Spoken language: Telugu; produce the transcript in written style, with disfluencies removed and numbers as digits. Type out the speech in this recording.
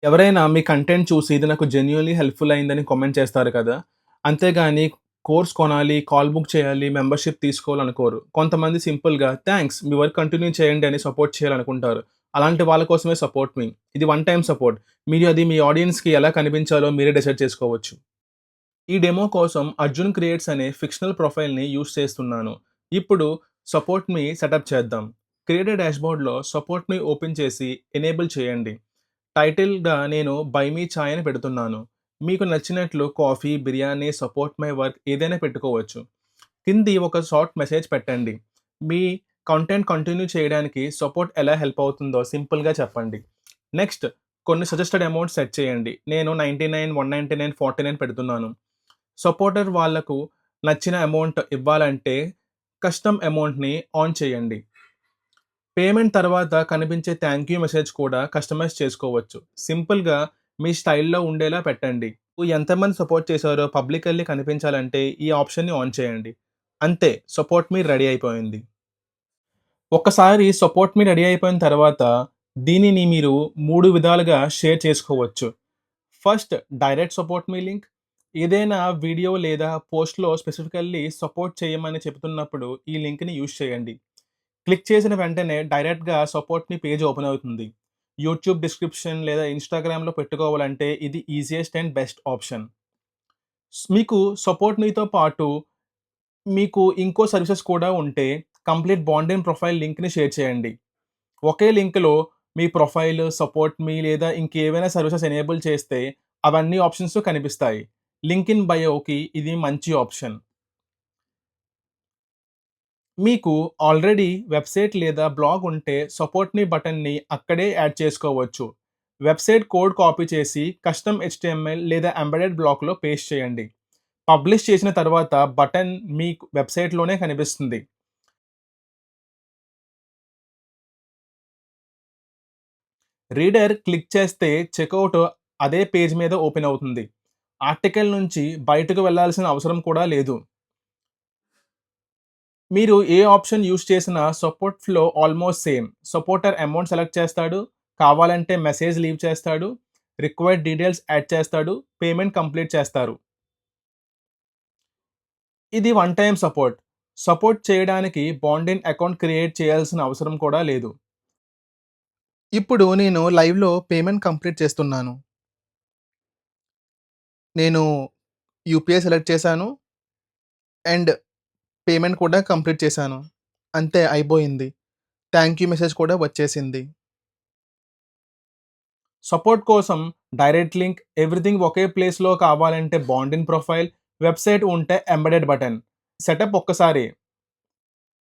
ఎవరైనా మీ కంటెంట్ చూసి ఇది నాకు జెన్యూన్‌లీ హెల్ప్‌ఫుల్ అయిందని కామెంట్ చేస్తారు కదా! అంతేగాని కోర్స్ కొనాలి, కాల్ బుక్ చేయాలి, మెంబర్‌షిప్ తీసుకోవాలనుకోరు. కొంతమంది సింపుల్‌గా థాంక్స్ మీ వర్క్ కంటిన్యూ చేయండి అని సపోర్ట్ చేయాలనుకుంటారు. అలాంటి వాళ్ళ కోసమే సపోర్ట్ మీ. ఇది వన్ టైమ్ సపోర్ట్. మీరు అది మీ ఆడియన్స్‌కి ఎలా కనిపించాలో మీరే డిసైడ్ చేసుకోవచ్చు. ఈ డెమో కోసం 'అర్జున్ క్రియేట్స్' అనే ఫిక్షనల్ ప్రొఫైల్‌ని యూజ్ చేస్తున్నాను. ఇప్పుడు సపోర్ట్ మీ సెటప్ చేద్దాం. క్రియేటర్ డాష్‌బోర్డ్‌లో సపోర్ట్ మీ ఓపెన్ చేసి ఎనేబుల్ చేయండి. టైటిల్‌గా నేను 'బై మీ చాయ్' అని పెడుతున్నాను. మీకు నచ్చినట్లు coffee, biryani, support my work ఏదైనా పెట్టుకోవచ్చు. కింది ఒక షార్ట్ మెసేజ్ పెట్టండి. మీ కంటెంట్ కంటిన్యూ చేయడానికి సపోర్ట్ ఎలా హెల్ప్ అవుతుందో సింపుల్‌గా చెప్పండి. నెక్స్ట్ కొన్ని సజెస్టెడ్ అమౌంట్ సెట్ చేయండి. నేను 99, 199, 49 పెడుతున్నాను. సపోర్టర్ వాళ్ళకు నచ్చిన అమౌంట్ ఇవ్వాలంటే కస్టమ్ అమౌంట్‌ని ఆన్ చేయండి. పేమెంట్ తర్వాత కనిపించే థాంక్ యూ మెసేజ్ కూడా కస్టమైజ్ చేసుకోవచ్చు. సింపుల్‌గా మీ స్టైల్‌లో ఉండేలా పెట్టండి. ఎంతమంది సపోర్ట్ చేశారో పబ్లికల్లీ కనిపించాలంటే ఈ ఆప్షన్‌ని ఆన్ చేయండి. అంతే సపోర్ట్ మీ రెడీ అయిపోయింది. ఒక్కసారి సపోర్ట్ మీ రెడీ అయిపోయిన తర్వాత దీనిని మీరు 3 విధాలుగా షేర్ చేసుకోవచ్చు. ఫస్ట్ డైరెక్ట్ సపోర్ట్ మీ లింక్. ఏదైనా వీడియో లేదా పోస్ట్‌లో స్పెసిఫికల్లీ సపోర్ట్ చేయమని చెప్తున్నప్పుడు ఈ లింక్‌ని యూజ్ చేయండి. క్లిక్ చేసిన వెంటనే డైరెక్ట్‌గా సపోర్ట్ మీ పేజ్ ఓపెన్ అవుతుంది. యూట్యూబ్ డిస్క్రిప్షన్ లేదా ఇన్‌స్టాగ్రామ్‌లో పెట్టుకోవాలంటే ఇది ఈజియెస్ట్ అండ్ బెస్ట్ ఆప్షన్. మీకు సపోర్ట్ మీతో పాటు మీకు ఇంకో సర్వీసెస్ కూడా ఉంటే కంప్లీట్ బాండెడ్ ప్రొఫైల్ లింక్‌ని షేర్ చేయండి. ఒకే లింక్‌లో మీ ప్రొఫైల్, సపోర్ట్ మీ లేదా ఇంకేవైనా సర్వీసెస్ ఎనేబుల్ చేస్తే అవన్నీ ఆప్షన్స్ కనిపిస్తాయి. లింక్ ఇన్ బయోకి ఇది మంచి ఆప్షన్. మీకు ఆల్రెడీ వెబ్‌సైట్ లేదా బ్లాగ్ ఉంటే సపోర్ట్ మీ బటన్‌ని అక్కడే యాడ్ చేసుకోవచ్చు. వెబ్‌సైట్ కోడ్ కాపీ చేసి కస్టమ్ హెచ్‌టీఎంఎల్ లేదా ఎంబెడెడ్ బ్లాక్‌లో పేస్ట్ చేయండి. పబ్లిష్ చేసిన తర్వాత బటన్ మీ వెబ్‌సైట్‌లోనే కనిపిస్తుంది. రీడర్ క్లిక్ చేస్తే చెకౌట్ అదే పేజ్ మీద ఓపెన్ అవుతుంది. ఆర్టికల్ నుంచి బయటకు వెళ్ళాల్సిన అవసరం కూడా లేదు. మీరు ఏ ఆప్షన్ యూజ్ చేసినా support flow almost same. Supporter amount select చేస్తాడు. కావాలంటే మెసేజ్ లీవ్ చేస్తాడు. రిక్వైర్డ్ డీటెయిల్స్ యాడ్ చేస్తాడు. పేమెంట్ కంప్లీట్ చేస్తారు. ఇది వన్ టైమ్ సపోర్ట్. సపోర్ట్ చేయడానికి బాండిన్ అకౌంట్ క్రియేట్ చేయాల్సిన అవసరం కూడా లేదు. ఇప్పుడు నేను లైవ్‌లో పేమెంట్ కంప్లీట్ చేస్తున్నాను. నేను యూపీఐ సెలెక్ట్ చేశాను. అండ్ పేమెంట్ కూడా కంప్లీట్ చేశాను. అంతే అయిపోయింది. థాంక్ యూ మెసేజ్ కూడా వచ్చేసింది. సపోర్ట్ కోసం డైరెక్ట్ లింక్, ఎవ్రీథింగ్ ఒకే ప్లేస్‌లో కావాలంటే బాండ్ ఇన్ ప్రొఫైల్, వెబ్‌సైట్ ఉంటే ఎంబెడెడ్ బటన్. సెటప్ ఒక్కసారే.